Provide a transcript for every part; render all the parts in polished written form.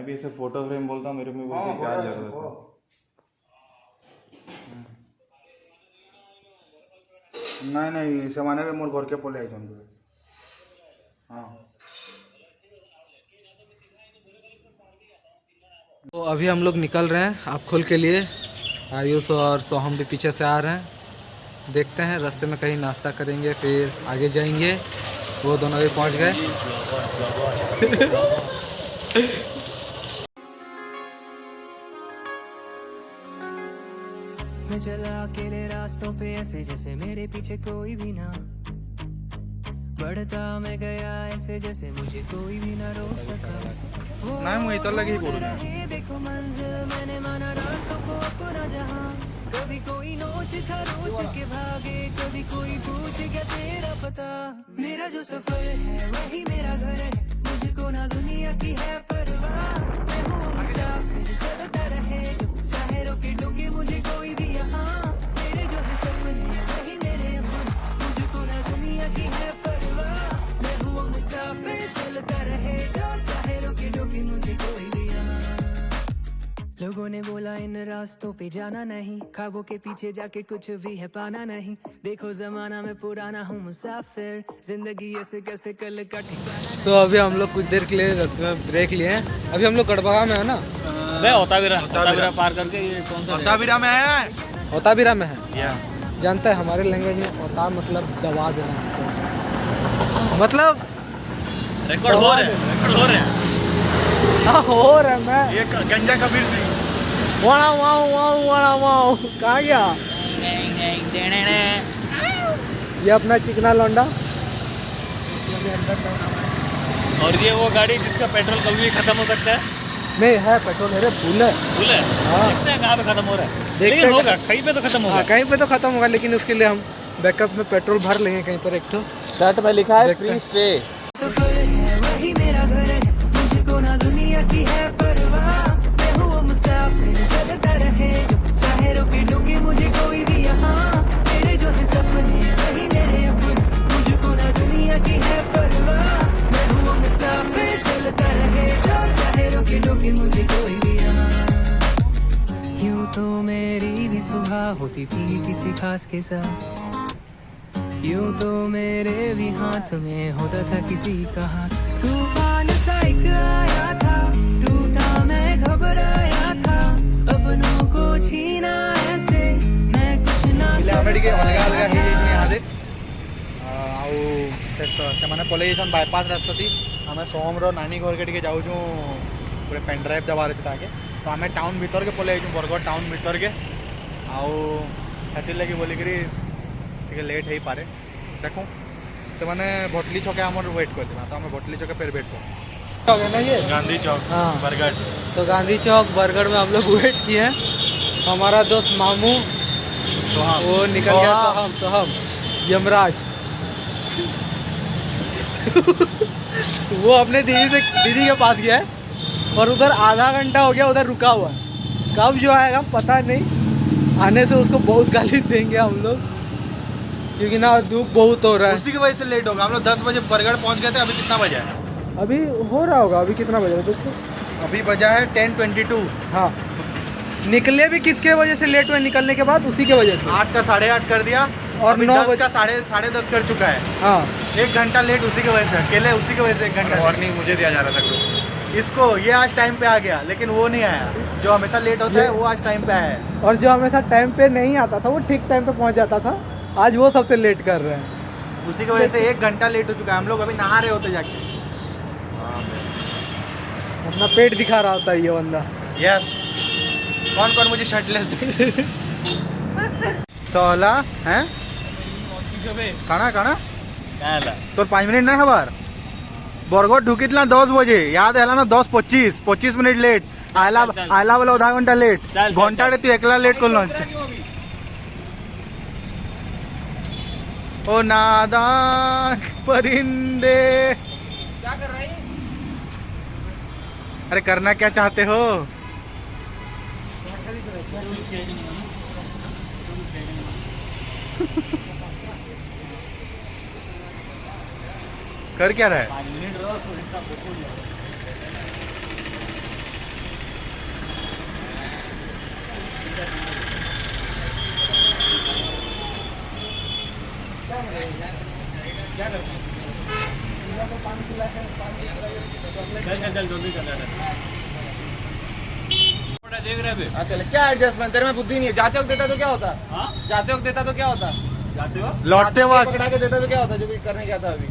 भी ऐसे photo frame बोलता मेरे में बोलते क्या जरूरत है। नहीं से माने मोर घर के पले आई। हाँ तो अभी हम लोग निकल रहे हैं आप खोल के लिए। आयुष और सोहम भी पीछे से आ रहे हैं। देखते हैं रास्ते में कहीं नाश्ता करेंगे फिर आगे जाएंगे। वो दोनों भी पहुंच गए। मैं चला अकेले रास्तों पे ऐसे जैसे मेरे पीछे कोई भी ना। बढ़ता मैं गया ऐसे जैसे मुझे कोई भी ना रोक सका। नहीं मुझे तो लगी बोल देखो मंजिल मैंने माना रास्तों को अपना जहां। कभी कोई नोच खरोच के भागे कभी कोई पूछे क्या तेरा पता। मेरा जो सफर है वही मेरा घर है। मुझको ना दुनिया की है परवाह। मैं हूँ मुसाफिर चलता रहे जो चाहे रोके टोके मुझे कोई भी यहाँ। मेरे जो है सपने वही मेरे अपन। मुझको ना दुनिया की है परवाह। मैं हूँ मुसाफिर चलता रहे जो चाहे रोके टोके मुझे कोई भी यहाँ। लोगों ने बोला इन रास्तों पे जाना नहीं। ख्वाबों के पीछे जाके कुछ भी है पाना नहीं। देखो जमाना में पुराना हूँ मुसाफिर। जिंदगी ऐसे कैसे कल का ठिकाना। तो अभी हम लोग कुछ देर के लिए रास्ते में ब्रेक लिए हैं। अभी हम लोग गड़बगा में है ना। ओताविरा पार करके ये कौन सा ओताविरा में है। ओताविरा में है। यस जानता है हमारे लैंग्वेज में ओता मतलब दबा देना। मतलब रिकॉर्ड हो रहे हैं। हाँ हो रहा है। मैं ये गंजा कबीर सिंह वाला वाओ कहाँ गया ये अपना चिकना लौंडा। और ये वो गाड़ी जिसका पेट्रोल कभी भी खत्म हो सकता है। नहीं है पेट्रोल है रे फुल है। फुल है। हाँ। देखते हैं कहाँ पे खत्म हो रहा है। देखते लेकिन हैं होगा कहीं पे तो खत्म होगा। हाँ कहीं पे तो खत्म होगा लेकिन उसके लिए हम बैकअप में पेट्रोल भर लेंगे कहीं पर। एक तो शर्ट में लिखा है फ्री स्टे। सफर है वही मेरा घर है। मुझको ना दुनिया की है परवाह। मैं हूँ मुसाफिर चलता रहे जो चाहे रोके टोके मुझे कोई भी यहाँ। मेरे जो है सपने वही मेरे अपन। मुझको ना दुनिया की है परवाह। मैं हूँ मुसाफिर चलता रहे जो चाहे रोके टोके मुझे कोई भी यहाँ। यूं तो मेरी भी सुबह होती थी किसी खास के साथ। यूं तो मेरे भी हाथ में होता था किसी का हाथ। तूफान सा एक आया था टूटा मैं घबराया था। अपनों को छीना ऐसे मैं कुछ ना ଆମେ ଟିକେ ଅଲଗା ଅଲଗା ହେଇଯାଇଛୁ ଇହାଦେ ଆଉ ସେମାନେ ପଳେଇ ଯାଇଛନ୍ ବାଇପାସ୍ ରାସ୍ତା ଥି। ଆମେ सोहमର नानी घर के ଟିକେ ଯାଉଛୁ ଗୋଟେ पेन ड्राइव ଦେବାର ଅଛି ତାକେ। ତ ଆମେ ଟାଉନ୍ ଭିତର के ପଳେଇ ଯାଇଛୁ ବରଗଡ଼ ଟାଉନ୍ ଭିତର के। ଆଉ ସେଥିର୍ଲାଗି ବୋଲିକିରି ଟିକେ लेट हो पारे। देखो से मैंने भोटली छके आम वेट कर देना। तो हमें भोटली छके फिर वेट कर ना ये गांधी चौक हाँ। बरगढ़। तो गांधी चौक बरगढ़ में हम लोग वेट किए हैं। हमारा दोस्त मामू वो निकल गया। सोहम यमराज वो अपने दीदी के पास गया है और उधर आधा घंटा हो गया उधर रुका हुआ। कब जो आएगा पता नहीं। आने से उसको बहुत गाली देंगे हम लोग क्योंकि ना धूप बहुत हो रहा है। उसी की वजह से लेट होगा। हम लोग 10 बजे बरगढ़ पहुंच गए थे। अभी कितना बजा है? अभी हो रहा होगा। अभी कितना बजा है दोस्तों? अभी बजा है 10:22। हाँ निकले भी किसके वजह से लेट हुए? निकलने के बाद उसी के वजह से 8 का 8:30 कर दिया और 9 10 बजे का 10:30 कर चुका है। हाँ 1 घंटा लेट उसी की वजह से। अकेले उसी की वजह से 1 घंटा वार्निंग मुझे दिया जा रहा था। इसको ये आज टाइम पे आ गया लेकिन वो नहीं आया। जो हमेशा लेट होता है वो आज टाइम पे आया है। और जो हमेशा टाइम पे नहीं आता था वो ठीक टाइम पे पहुंच जाता था। आज वो सबसे लेट कर रहे हैं। उसी की वजह से 1 घंटा लेट हो चुका है। हम लोग अभी नहा रहे होते जाके। अपना पेट दिखा रहा होता है ये बंदा। यस कौन कौन मुझे शर्टलेस दे सोहला हैं काना काना तोर 5 मिनट नहीं हबार बरगढ़ ढुकितला 10 बजे याद है ना 10:25 मिनट लेट आयला वाला आधा घंटा लेट घंटा तू एकला लेट कर लंच। ओ नादान परिंदे क्या कर रही? अरे करना क्या चाहते हो? कर क्या रहा है? क्या करते हैं? पानी पिलाते हैं, चल जल्दी चल देख रहे हैं चले क्या एडजस्टमेंट तेरे में बुद्धि नहीं है। जाते वक्त देता तो क्या होता, हाँ जाते वक्त देता तो क्या होता, जाते हो लौटते वक्त पकड़ा के देता तो क्या होता, जो भी करने गया था अभी।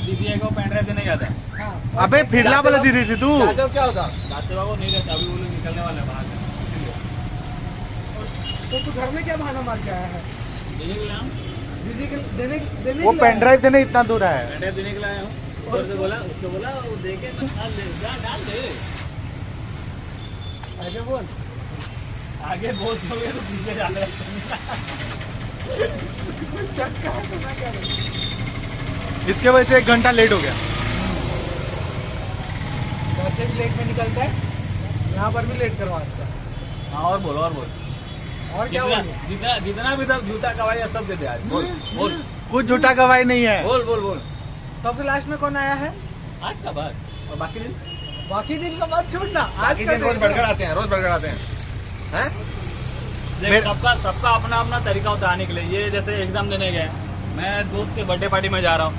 दीदी को पेन ड्राइव देने गया था। हाँ। अबे फिरला बोला दीदी थी तू। जाते वक्त क्या होता, जाते हुआ वो नहीं रहता, अभी वो लोग निकलने वाले हैं बाहर तो तू घर में क्या बहाना मार के आया है? देने के लिए हम दीदी के देने वो के पेन ड्राइव देने इतना दूर है। पेन ड्राइव देने के लिए आया हूँ। ऊपर से बोला, उसको बोला वो दे के डाल दे, डाल दे। आगे बोल। आगे बहुत हो गए तो पीछे जा रहे चक्का है तो मैं क्या करूं? इसके वजह से 1 घंटा लेट हो गया। वैसे भी लेट में निकलता है, यहाँ पर भी लेट करवा देता है। हाँ और बोल और क्या जितना बोल? जितना जितना भी सब जूता कवाई सब दे दे आज। बोल बोल कुछ झूठा गवाही नहीं है। बोल बोल बोल सबसे लास्ट में कौन आया है? आज का बात और बाकी दिन बाकी दिन का बात छोड़ना, आज बाकी का दिन रोज दिन। बढ़कर आते हैं, रोज बढ़कर आते हैं, हैं? देख सबका अपना अपना तरीका होता है आने के लिए। ये जैसे एग्जाम देने गए, मैं दोस्त के बर्थडे पार्टी में जा रहा हूँ,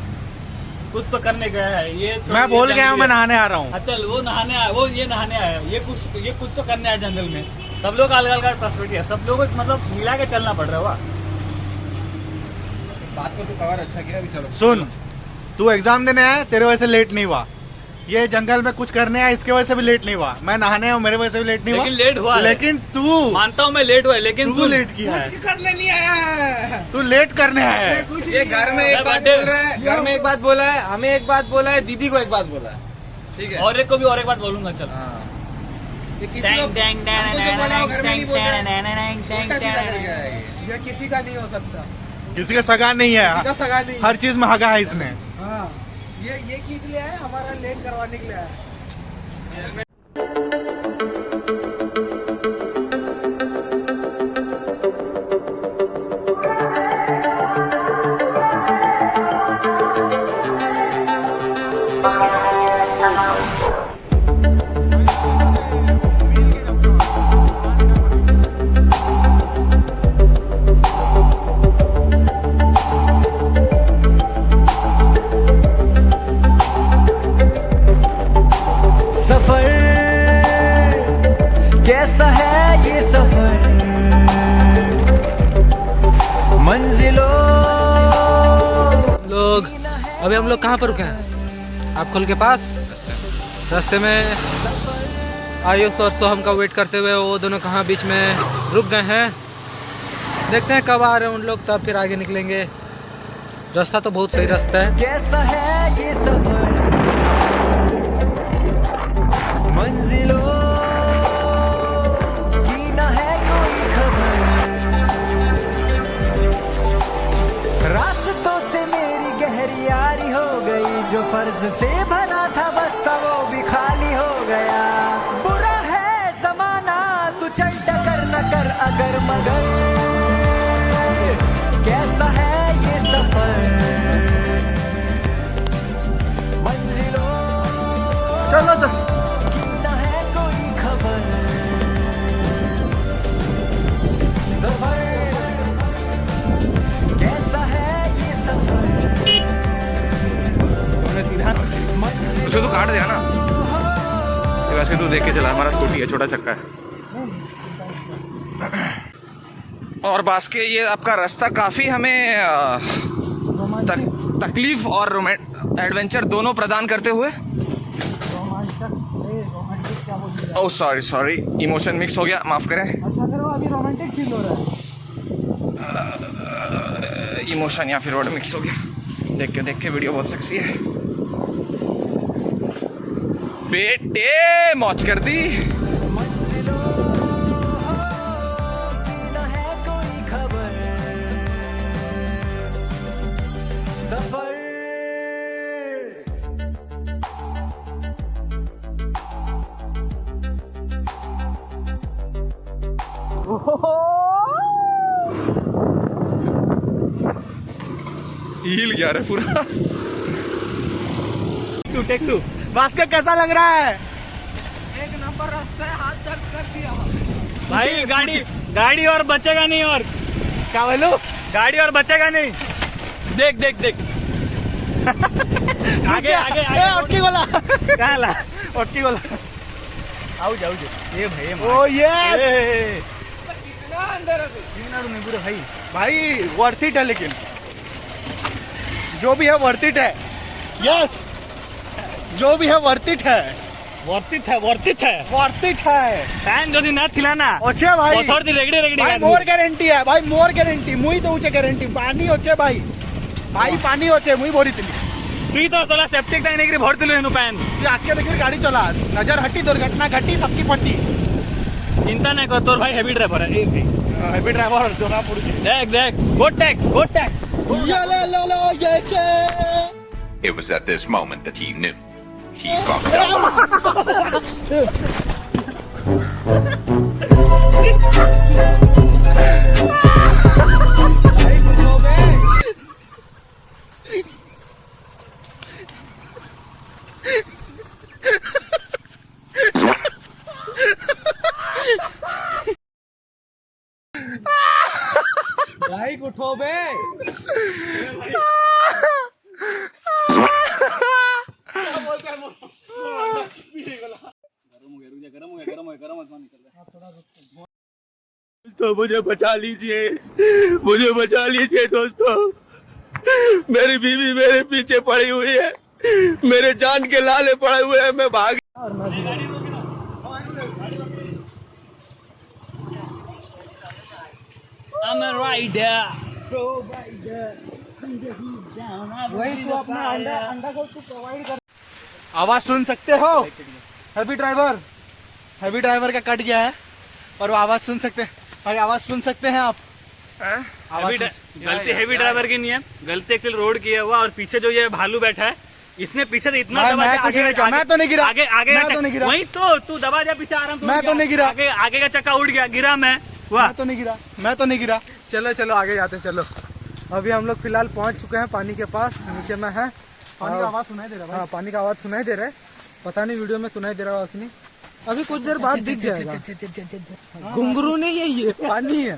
कुछ तो करने गया है ये। मैं बोल गया हूँ मैं नहाने आ रहा हूँ। अच्छा वो नहाने आया, वो ये नहाने आया, ये कुछ तो करने आया जंगल में। सब लोग अलग अलग पर्सपेक्टिव है, सब लोगों को मतलब मिला के चलना पड़ रहा है। बात को तो कवर अच्छा किया, अभी चलो सुन, तू एग्जाम देने आया, तेरे वजह से लेट नहीं हुआ। ये जंगल में कुछ करने आया, इसके वजह से भी लेट नहीं हुआ। मैं नहाने आया, मेरे वजह से भी लेट नहीं हुआ। लेकिन लेट हुआ है। लेकिन तू मानता हूँ मैं लेट हुआ है, लेकिन तू लेट किया है। कुछ करने नहीं आया है। तू लेट करने आया है। कुछ ये नहीं घर में आया। एक बात बोल रहा है, घर में एक बात बोला है, हमें एक बात बोला है, दीदी को एक बात बोला है, ठीक है? और एक को भी और एक बात बोलूंगा। चल हाँ। ये किसी को हमको जो बोला वो घर में नहीं बोल रहा है, उल्टा सीधा कर गया है ये। ये किसी का नहीं हो सकता, किसी का सगा नहीं किसी है, का सगा नहीं। हर चीज में हगा है इसने। हाँ, ये किस लिए है? हमारा लेट करवाने के लिए है। सफर कैसा है ये सफर, मंजिलों लोग अभी हम लोग कहाँ पर रुके हैं? आप खोल के पास रास्ते में आयुष और सोहम का वेट करते हुए वो दोनों कहाँ बीच में रुक गए हैं। देखते हैं कब आ रहे हैं उन लोग, तब फिर आगे निकलेंगे। रास्ता तो बहुत सही रास्ता है। कैसा है ये सफर, मंजिलों की न है कोई खबर, रास्तों से मेरी गहरी यारी हो गई, जो फर्ज से भरा था बस्ता वो भी खाली हो गया। बुरा है जमाना तू चल टकर न कर अगर मगर, कैसा है ये सफर, मंजिलों चलो तो की न है कोई खबर, सफर कैसा है ये सफर, उसको तो काट देगा ना, ये वैसे तू देख के चला, हमारा स्कूटी है, छोटा चक्का है। और बास्के ये आपका रास्ता काफी हमें तकलीफ और एडवेंचर दोनों प्रदान करते हुए, ओह सॉरी इमोशन मिक्स हो गया, माफ करें। अच्छा फिर वो अभी रोमांटिक फील हो रहा है। इमोशन या फिर वर्ड मिक्स हो गया। देख के वीडियो बहुत सेक्सी है बेटे, मौज कर दी। मंजिलों की न है कोई खबर, सफर हिल गया रे पूरा। टेक टू बास्केट कैसा लग रहा है? एक नंबर रास्ता है, हाथ दर्द कर दिया। भाई गाड़ी और बचेगा नहीं। और क्या बोलूं? गाड़ी और बचेगा नहीं। देख देख देख आगे आगे आगे ओटकी वाला कहाँ ला ओटकी वाला आओ जाओ ये भाई ओ यस कितना अंदर है पूरे भाई। भाई वर्थ इट है, लेकिन जो भी है वर्थ इट है। यस जो भी है वर्थ इट है, वर्तित है वर्तित है वर्थ इट है। फैन जो ना थिलाना अच्छे भाई थोड़ी रेगड़ी रेगड़ी भाई मोर ग्यारंटी है भाई, मोर ग्यारंटी मुई दउचे ग्यारंटी पानी होचे भाई भाई पानी होचे मुई भरितली तुई तो चला सेप्टिक टैंक नेगरी भरतिलु हेनु फैन तू आके देखिए गाड़ी चला, नजर हटी दुर्घटना घटी सबकी पट्टी। चिंता नहीं कर तोर भाई हेवी ड्राइवर है। हेवी ड्राइवर जोना पुड़ी देख देख गुड टैक गुड टैक। It was at this moment that he knew. He fucked up. Bike उठो बे। तो मुझे बचा लीजिए दोस्तों। मेरी बीवी मेरे पीछे पड़ी हुई है, मेरे जान के लाले पड़े हुए हैं, मैं भाग। I'm a rider. वही तू अपना अंडा को तू प्रोवाइड कर। आवाज सुन सकते हो? हैवी ड्राइवर का कट गया है और वो आवाज सुन सकते हैं भाई, आवाज सुन सकते हैं आप? गलती हेवी ड्राइवर की नहीं है, गलती एक्चुअली रोड की है हुआ। और पीछे जो ये भालू बैठा है इसने पीछे से इतना भाई, दबा मैं दिया, कुछ नहीं किया, मैं तो नहीं गिरा, आगे आगे मैं तो नहीं गिरा। वही तो तू दबा दिया पीछे आराम से मैं उड़ तो गया। नहीं गिरा। आगे आगे का चक्का उड़ गया, गिरा मैं मैं तो नहीं गिरा। चलो चलो आगे जाते हैं, चलो। अभी हम लोग फिलहाल पहुंच चुके हैं पानी के पास, नीचे में है। पानी का आवाज सुनाई दे रहा है हाँ पानी का आवाज सुनाई दे रहा है, पता नहीं वीडियो में सुनाई दे रहा होगा कि नहीं। अभी कुछ देर बाद दिख जाएगा। घुंघरू नहीं है, ये पानी है।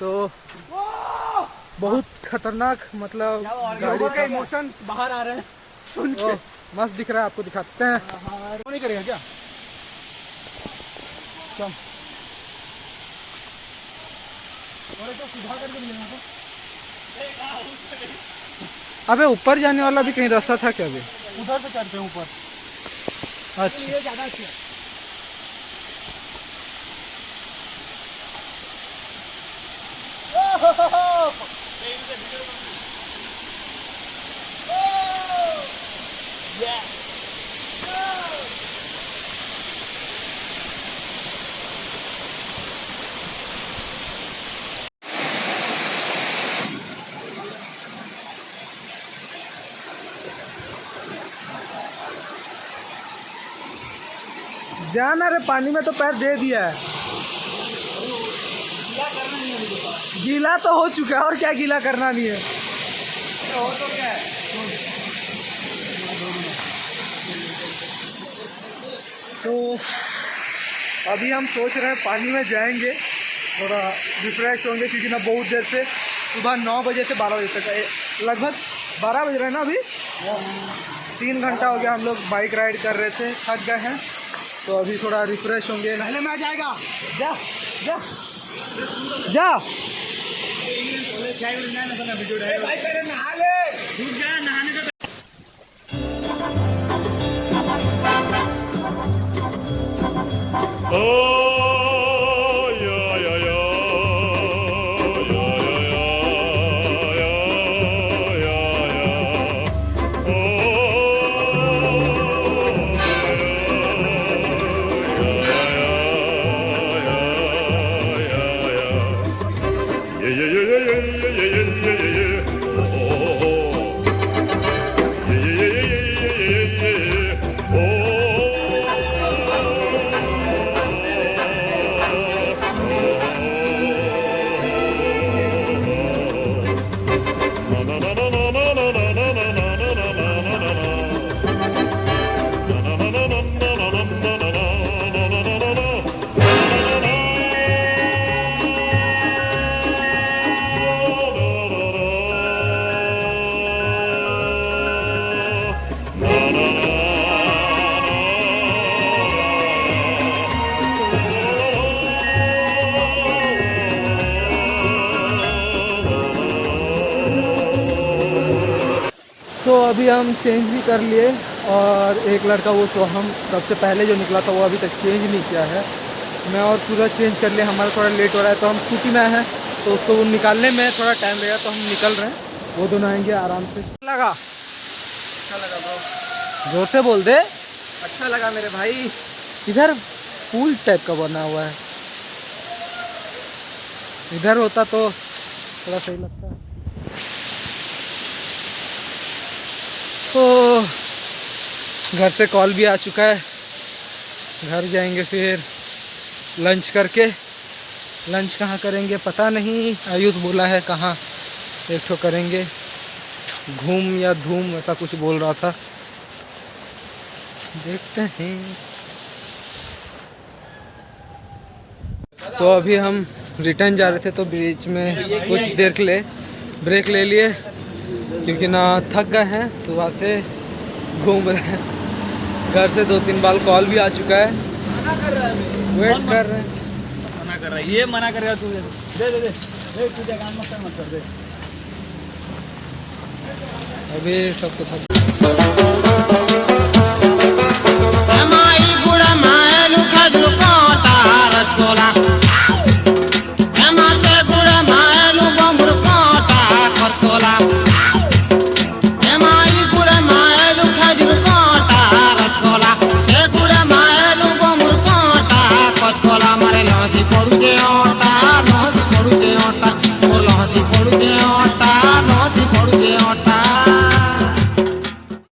तो बहुत खतरनाक, मतलब लोगों के इमोशंस बाहर आ रहे हैं सुन के। मस्त दिख रहा है, आपको दिखाते हैं। वो नहीं करेगा क्या? चल अबे ऊपर जाने वाला भी कहीं रास्ता था क्या? अभी उधर से चढ़ते हैं ऊपर। अच्छा ये ज्यादा अच्छा है। जाना रे, पानी में तो पैर दे दिया है। गीला तो हो चुका है, और क्या गीला करना नहीं है। हो तो क्या है? तो अभी हम सोच रहे हैं पानी में जाएंगे, थोड़ा रिफ्रेश होंगे, क्योंकि ना बहुत देर से सुबह 9 बजे से 12 बजे तक, लगभग 12 बज रहे हैं ना अभी। 3 घंटा हो गया हम लोग बाइक राइड कर रहे थे, थक गए हैं। तो अभी थोड़ा रिफ्रेश होंगे। पहले मैं जाएगा। जा जा जा भाई पहले नहा ले, डूब जा नहाने का। तो अभी हम चेंज भी कर लिए और एक लड़का वो तो हम सबसे पहले जो निकला था वो अभी तक चेंज नहीं किया है। मैं और पूरा चेंज कर लिया, हमारा थोड़ा लेट हो रहा है तो हम स्कूटी में हैं तो उसको वो निकालने में थोड़ा टाइम लगेगा तो हम निकल रहे हैं। वो दोनों आएंगे आराम से। लगा अच्छा लगा ब्रो, जोर से बोल दे। अच्छा लगा मेरे भाई। इधर पूल टाइप का बना हुआ है, इधर होता तो थोड़ा सही लगता है। तो घर से कॉल भी आ चुका है, घर जाएंगे फिर लंच करके। लंच कहाँ करेंगे पता नहीं, आयुष बोला है कहाँ एक ठो करेंगे, घूम या धूम ऐसा कुछ बोल रहा था, देखते हैं। तो अभी हम रिटर्न जा रहे थे तो बीच में कुछ देर के लिए ब्रेक ले लिए क्योंकि ना थक गए हैं, सुबह से घूम रहे हैं। घर से 2-3 बार कॉल भी आ चुका है, वेट कर रहे हैं। मना कर रहा है, ये मना करेगा तू। दे दे दे दे, तुझे काम मत कर दे। अभी सबको थक पड़ुचे ओटा